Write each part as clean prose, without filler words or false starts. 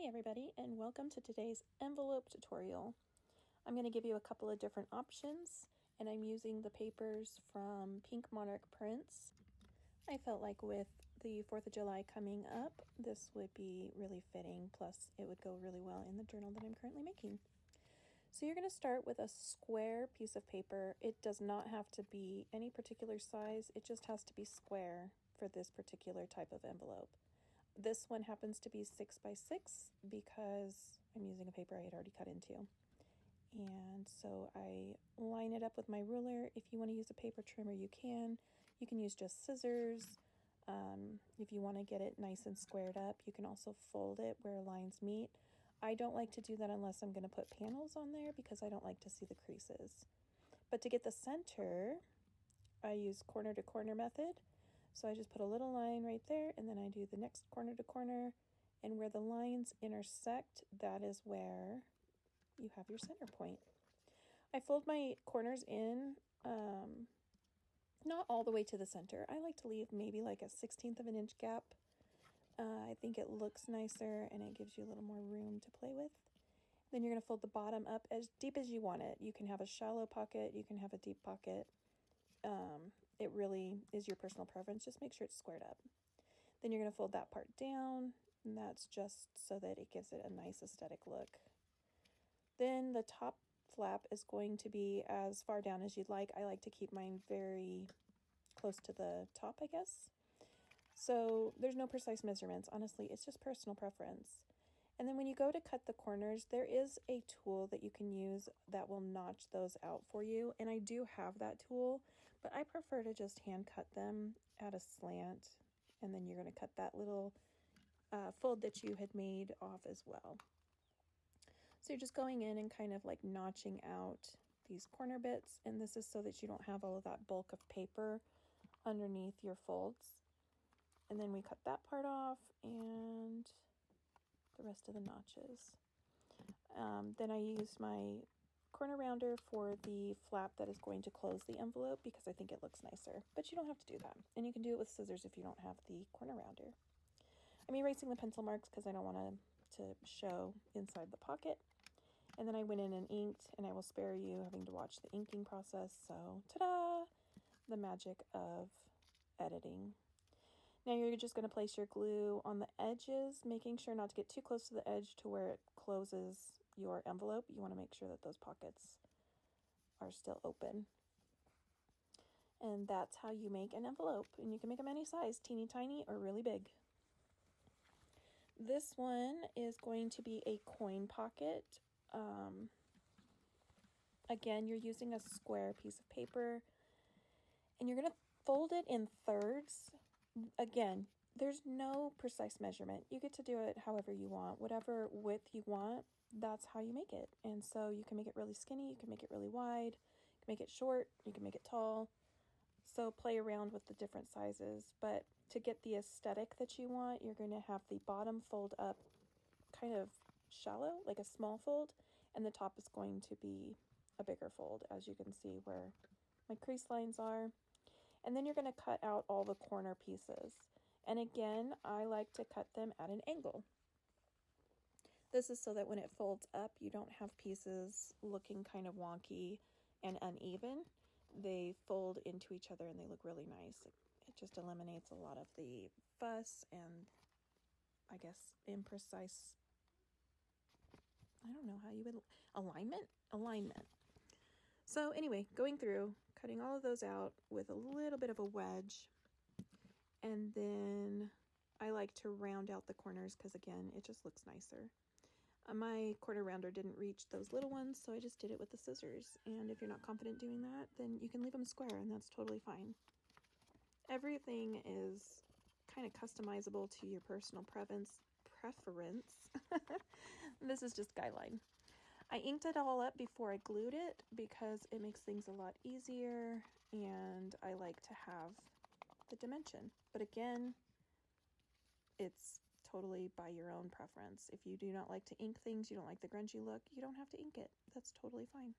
Hey everybody, and welcome to today's envelope tutorial. I'm going to give you a couple of different options, and I'm using the papers from Pink Monarch Prints. I felt like with the 4th of July coming up, this would be really fitting, plus it would go really well in the journal that I'm currently making. So you're going to start with a square piece of paper. It does not have to be any particular size, it just has to be square for this particular type of envelope. This one happens to be 6 by 6 because I'm using a paper I had already cut into. And so I line it up with my ruler. If you want to use a paper trimmer, you can. You can use just scissors. If you want to get it nice and squared up, you can also fold it where lines meet. I don't like to do that unless I'm going to put panels on there because I don't like to see the creases. But to get the center, I use corner to corner method. So I just put a little line right there, and then I do the next corner to corner, and where the lines intersect, that is where you have your center point. I fold my corners in, not all the way to the center. I like to leave maybe like a 1/16 of an inch gap. I think it looks nicer, and it gives you a little more room to play with. Then you're going to fold the bottom up as deep as you want it. You can have a shallow pocket, you can have a deep pocket. It really is your personal preference. Just make sure it's squared up. Then you're going to fold that part down, and that's just so that it gives it a nice aesthetic look. Then the top flap is going to be as far down as you'd like. I like to keep mine very close to the top, I guess. So there's no precise measurements. Honestly, it's just personal preference. And then when you go to cut the corners, there is a tool that you can use that will notch those out for you. And I do have that tool, but I prefer to just hand cut them at a slant. And then you're going to cut that little fold that you had made off as well. So you're just going in and kind of like notching out these corner bits. And this is so that you don't have all of that bulk of paper underneath your folds. And then we cut that part off and the rest of the notches. Then I used my corner rounder for the flap that is going to close the envelope because I think it looks nicer, but you don't have to do that. And you can do it with scissors if you don't have the corner rounder. I'm erasing the pencil marks because I don't want to show inside the pocket. And then I went in and inked, and I will spare you having to watch the inking process. So ta-da! The magic of editing. Now you're just going to place your glue on the edges, making sure not to get too close to the edge to where it closes your envelope. You want to make sure that those pockets are still open. And that's how you make an envelope. And you can make them any size, teeny tiny or really big. This one is going to be a coin pocket. Again, you're using a square piece of paper, and you're going to fold it in thirds. Again, there's no precise measurement. You get to do it however you want. Whatever width you want, that's how you make it. And so you can make it really skinny, you can make it really wide, you can make it short, you can make it tall. So play around with the different sizes. But to get the aesthetic that you want, you're going to have the bottom fold up kind of shallow, like a small fold, and the top is going to be a bigger fold, as you can see where my crease lines are. And then you're going to cut out all the corner pieces. And again, I like to cut them at an angle. This is so that when it folds up, you don't have pieces looking kind of wonky and uneven. They fold into each other and they look really nice. It just eliminates a lot of the fuss and, I guess, imprecise, I don't know how you would, alignment. So anyway, going through, cutting all of those out with a little bit of a wedge. And then I like to round out the corners because, again, it just looks nicer. My corner rounder didn't reach those little ones, so I just did it with the scissors. And if you're not confident doing that, then you can leave them square, and that's totally fine. Everything is kind of customizable to your personal preference. This is just guideline. I inked it all up before I glued it because it makes things a lot easier, and I like to have the dimension. But again, it's totally by your own preference. If you do not like to ink things, you don't like the grungy look, you don't have to ink it. That's totally fine.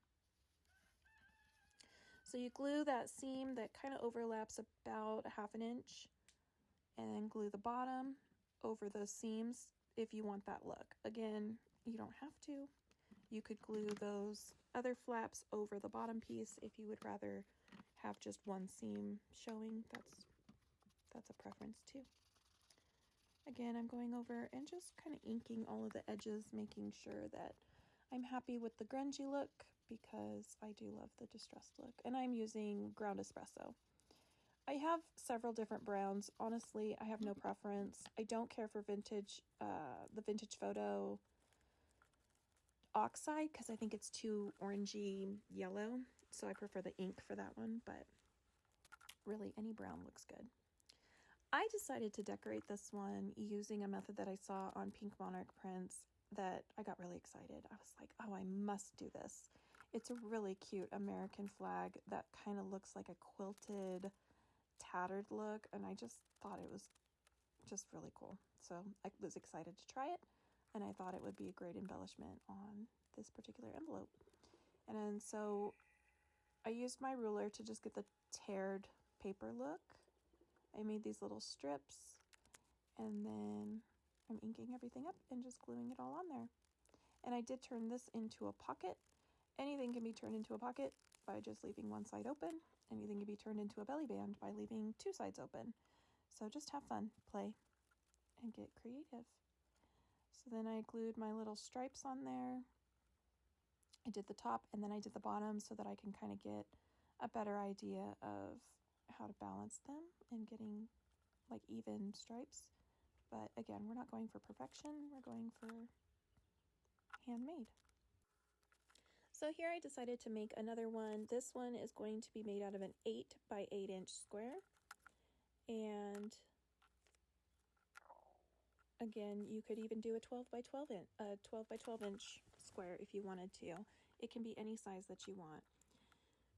So you glue that seam that kind of overlaps about 1/2 inch, and then glue the bottom over those seams if you want that look. Again, you don't have to. You could glue those other flaps over the bottom piece if you would rather have just one seam showing. That's a preference too. Again, I'm going over and just kind of inking all of the edges, making sure that I'm happy with the grungy look, because I do love the distressed look. And I'm using ground espresso. I have several different browns. Honestly, I have no preference. I don't care for vintage, the Vintage Photo Oxide, because I think it's too orangey yellow. So I prefer the ink for that one, but really any brown looks good. I decided to decorate this one using a method that I saw on Pink Monarch Prints that I got really excited. I was like, oh, I must do this. It's a really cute American flag that kind of looks like a quilted, tattered look, and I just thought it was just really cool. So I was excited to try it, and I thought it would be a great embellishment on this particular envelope. And then so I used my ruler to just get the teared paper look. I made these little strips, and then I'm inking everything up and just gluing it all on there. And I did turn this into a pocket. Anything can be turned into a pocket by just leaving one side open. Anything can be turned into a belly band by leaving two sides open. So just have fun, play, and get creative. So then I glued my little stripes on there. I did the top and then I did the bottom so that I can kind of get a better idea of how to balance them and getting like even stripes. But again, we're not going for perfection, we're going for handmade. So here I decided to make another one. This one is going to be made out of an 8 by 8 inch square. And again, you could even do a 12 by 12 inch square if you wanted to. It can be any size that you want.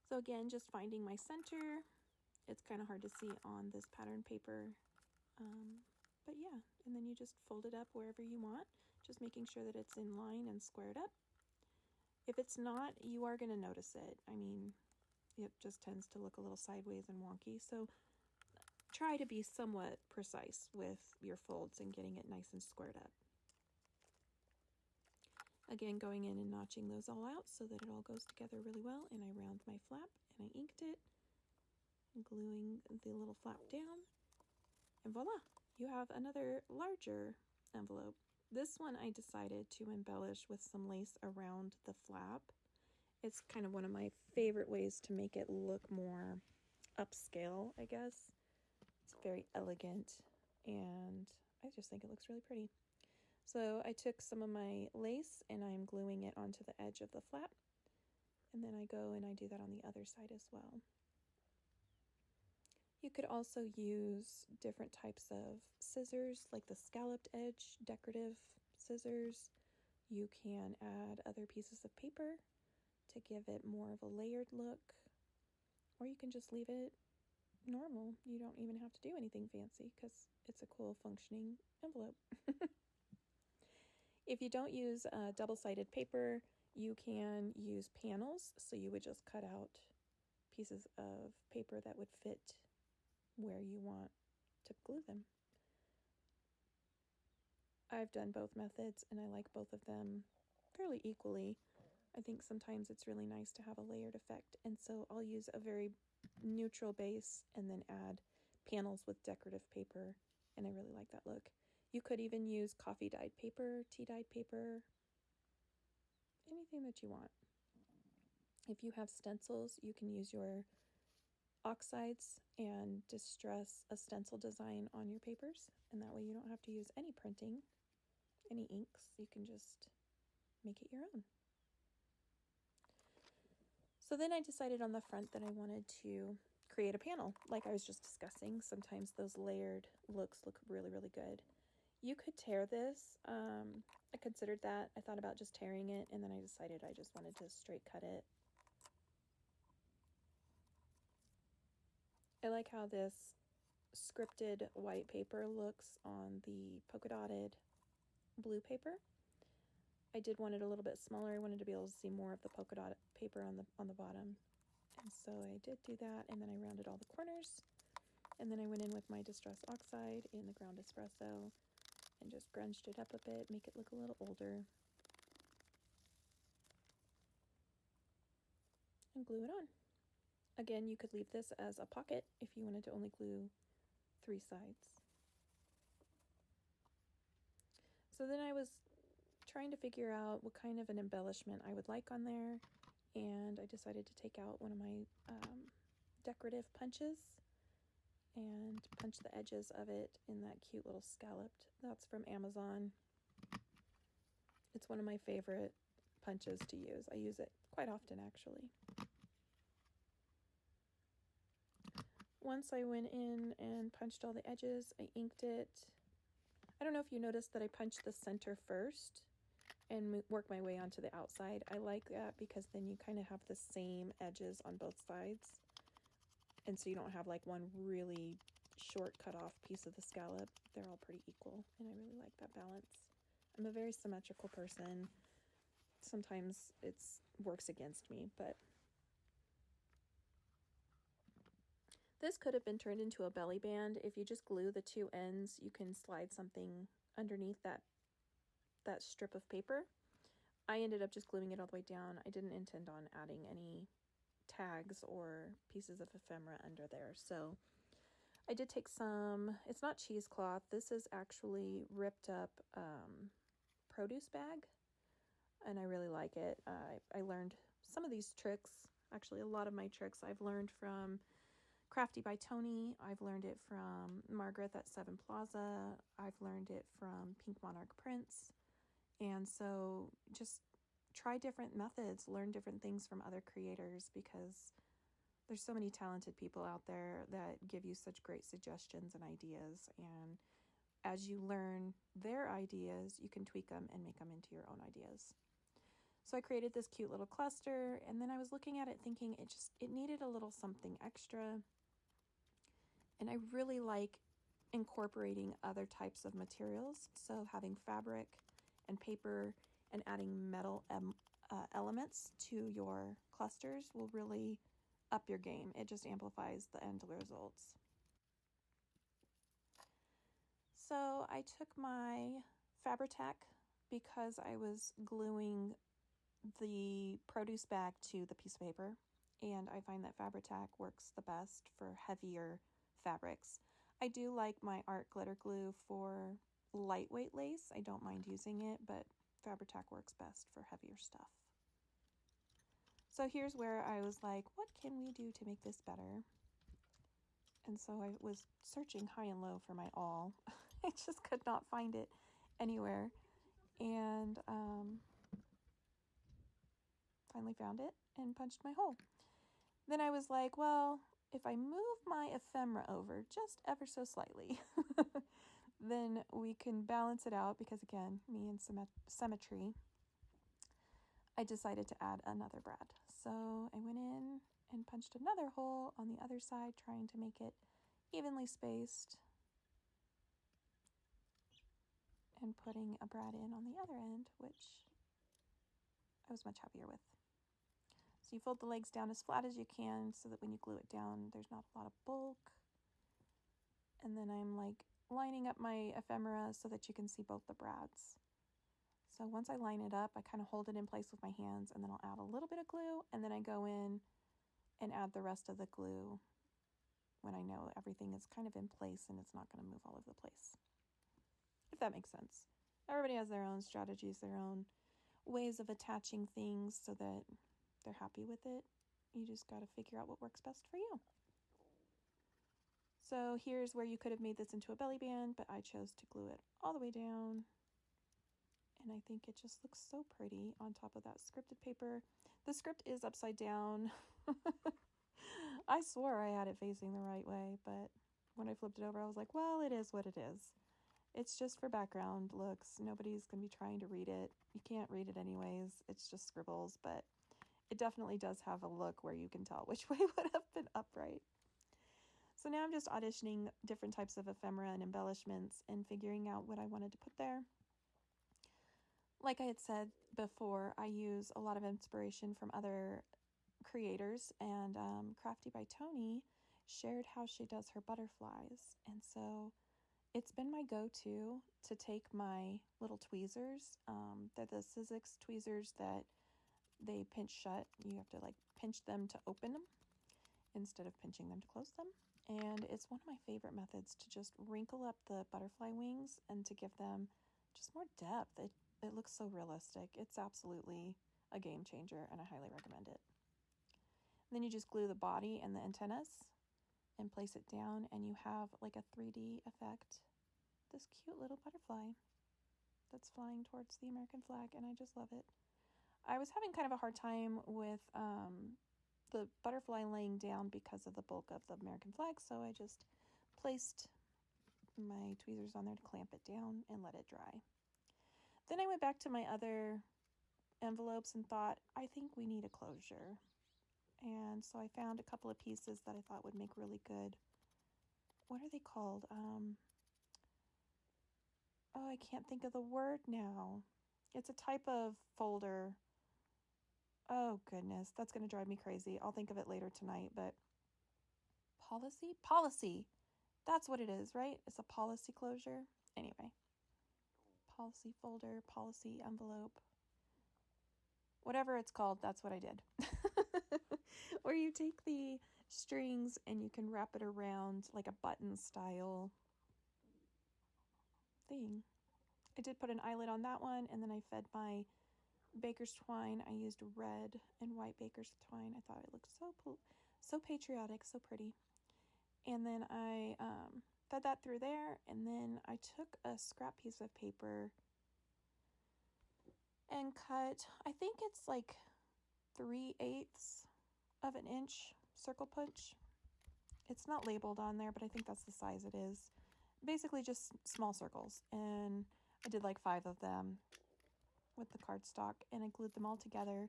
So again, just finding my center. It's kind of hard to see on this pattern paper. But yeah, and then you just fold it up wherever you want, just making sure that it's in line and squared up. If it's not, you are going to notice it. I mean, it just tends to look a little sideways and wonky. So try to be somewhat precise with your folds and getting it nice and squared up. Again, going in and notching those all out so that it all goes together really well. And I round my flap and I inked it, gluing the little flap down, and voila, you have another larger envelope. This one I decided to embellish with some lace around the flap. It's kind of one of my favorite ways to make it look more upscale, I guess. It's very elegant, and I just think it looks really pretty. So I took some of my lace and I'm gluing it onto the edge of the flap. And then I go and I do that on the other side as well. You could also use different types of scissors, like the scalloped edge decorative scissors. You can add other pieces of paper to give it more of a layered look, or you can just leave it normal. You don't even have to do anything fancy because it's a cool functioning envelope. If you don't use double-sided paper, you can use panels. So you would just cut out pieces of paper that would fit where you want to glue them. I've done both methods and I like both of them fairly equally. I think sometimes it's really nice to have a layered effect, and so I'll use a very neutral base and then add panels with decorative paper, and I really like that look. You could even use coffee dyed paper, tea dyed paper, anything that you want. If you have stencils, you can use your oxides and distress a stencil design on your papers, and that way you don't have to use any printing, any inks. You can just make it your own. So then I decided on the front that I wanted to create a panel like I was just discussing. Sometimes those layered looks look really, really good. You could tear this. I considered that. I thought about just tearing it, and then I decided I just wanted to straight cut it. I like how this scripted white paper looks on the polka dotted blue paper. I did want it a little bit smaller. I wanted to be able to see more of the polka dot paper on the bottom. And so I did do that, and then I rounded all the corners. And then I went in with my Distress Oxide in the ground espresso and just grunged it up a bit, make it look a little older, and glue it on. Again, you could leave this as a pocket if you wanted to only glue 3 sides. So then I was trying to figure out what kind of an embellishment I would like on there, and I decided to take out one of my decorative punches and punch the edges of it in that cute little scalloped. That's from Amazon. It's one of my favorite punches to use. I use it quite often, actually. Once I went in and punched all the edges, I inked it. I don't know if you noticed that I punched the center first and work my way onto the outside. I like that because then you kind of have the same edges on both sides. And so you don't have like one really short cut off piece of the scallop. They're all pretty equal, and I really like that balance. I'm a very symmetrical person. Sometimes it works against me, but this could have been turned into a belly band. If you just glue the 2 ends, you can slide something underneath that strip of paper. I ended up just gluing it all the way down. I didn't intend on adding any tags or pieces of ephemera under there. So I did take some, it's not cheesecloth. This is actually ripped up produce bag, and I really like it. I learned some of these tricks, actually a lot of my tricks I've learned from Crafty by Tony. I've learned it from Margaret at Seven Plaza. I've learned it from Pink Monarch Prints. And so just try different methods, learn different things from other creators, because there's so many talented people out there that give you such great suggestions and ideas. And as you learn their ideas, you can tweak them and make them into your own ideas. So I created this cute little cluster, and then I was looking at it thinking it needed a little something extra. And I really like incorporating other types of materials. So having fabric and paper and adding metal elements to your clusters will really up your game. It just amplifies the end results. So I took my Fabri-Tac because I was gluing the produce bag to the piece of paper, and I find that Fabri-Tac works the best for heavier fabrics. I do like my art glitter glue for lightweight lace. I don't mind using it, but Fabri-Tac works best for heavier stuff. So here's where I was like, what can we do to make this better? And so I was searching high and low for my awl. I just could not find it anywhere. And finally found it and punched my hole. Then I was like, well, if I move my ephemera over just ever so slightly, then we can balance it out, because again, me and symmetry, I decided to add another brad. So I went in and punched another hole on the other side, trying to make it evenly spaced, and putting a brad in on the other end, which I was much happier with. So you fold the legs down as flat as you can so that when you glue it down, there's not a lot of bulk. And then I'm like lining up my ephemera so that you can see both the brads. So once I line it up, I kind of hold it in place with my hands, and then I'll add a little bit of glue, and then I go in and add the rest of the glue when I know everything is kind of in place and it's not going to move all over the place. If that makes sense. Everybody has their own strategies, their own ways of attaching things so that they're happy with it. You just got to figure out what works best for you. So here's where you could have made this into a belly band, but I chose to glue it all the way down. And I think it just looks so pretty on top of that scripted paper. The script is upside down. I swore I had it facing the right way, but when I flipped it over, I was like, well, it is what it is. It's just for background looks. Nobody's going to be trying to read it. You can't read it anyways. It's just scribbles, but it definitely does have a look where you can tell which way would have been upright. So now I'm just auditioning different types of ephemera and embellishments and figuring out what I wanted to put there. Like I had said before, I use a lot of inspiration from other creators, and Crafty by Tony shared how she does her butterflies. And so It's been my go-to to take my little tweezers. They're the Sizzix tweezers that they pinch shut. You have to like pinch them to open them instead of pinching them to close them. And it's one of my favorite methods to just wrinkle up the butterfly wings and to give them just more depth. It looks so realistic. It's absolutely a game changer, and I highly recommend it. And then you just glue the body and the antennas and place it down, and you have like a 3D effect. This cute little butterfly that's flying towards the American flag, and I just love it. I was having kind of a hard time with the butterfly laying down because of the bulk of the American flag, so I just placed my tweezers on there to clamp it down and let it dry. Then I went back to my other envelopes and thought, I think we need a closure. And so I found a couple of pieces that I thought would make really good, what are they called? Oh, I can't think of the word now. It's a type of folder. Oh, goodness. That's going to drive me crazy. I'll think of it later tonight, but policy? Policy. That's what it is, right? It's a policy closure. Anyway, policy folder, policy envelope. Whatever it's called, that's what I did. Where you take the strings and you can wrap it around like a button style thing. I did put an eyelet on that one, and then I fed my baker's twine. I used red and white baker's twine. I thought it looked so patriotic, so pretty. And then I fed that through there, and then I took a scrap piece of paper and cut, I think it's like 3/8 of an inch circle punch. It's not labeled on there, but I think that's the size it is. Basically just small circles, and I did like 5 of them with the cardstock, and I glued them all together,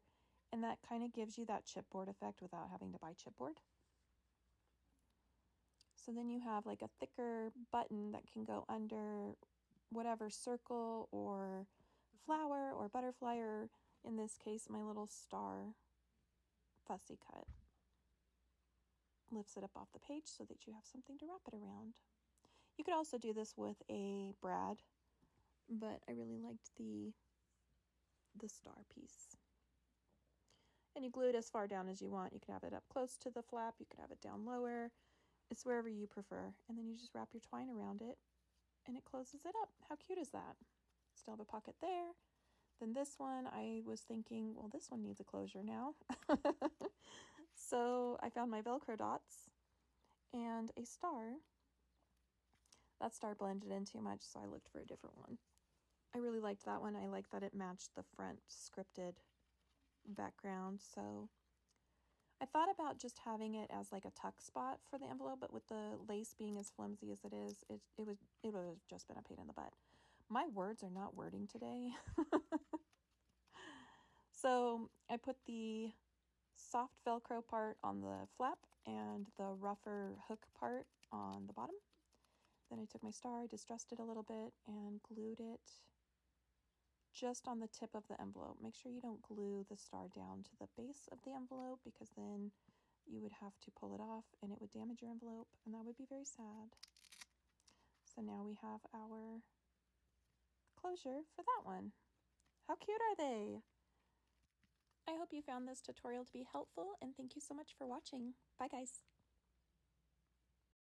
and that kind of gives you that chipboard effect without having to buy chipboard. So then you have like a thicker button that can go under whatever circle or flower or butterfly, or in this case my little star fussy cut. Lifts it up off the page so that you have something to wrap it around. You could also do this with a brad, but I really liked the star piece. And you glue it as far down as you want. You could have it up close to the flap, you could have it down lower. It's wherever you prefer. And then you just wrap your twine around it and it closes it up. How cute is that? Still have a pocket there. Then this one, I was thinking, well, this one needs a closure now. So I found my Velcro dots and a star. That star blended in too much, so I looked for a different one. I really liked that one. I liked that it matched the front scripted background. So I thought about just having it as like a tuck spot for the envelope, but with the lace being as flimsy as it is, it would have just been a pain in the butt. My words are not wording today. So I put the soft Velcro part on the flap and the rougher hook part on the bottom. Then I took my star, distressed it a little bit, and glued it just on the tip of the envelope. Make sure you don't glue the star down to the base of the envelope, because then you would have to pull it off and it would damage your envelope, and that would be very sad. So now we have our closure for that one. How cute are they? I hope you found this tutorial to be helpful, and thank you so much for watching. Bye guys.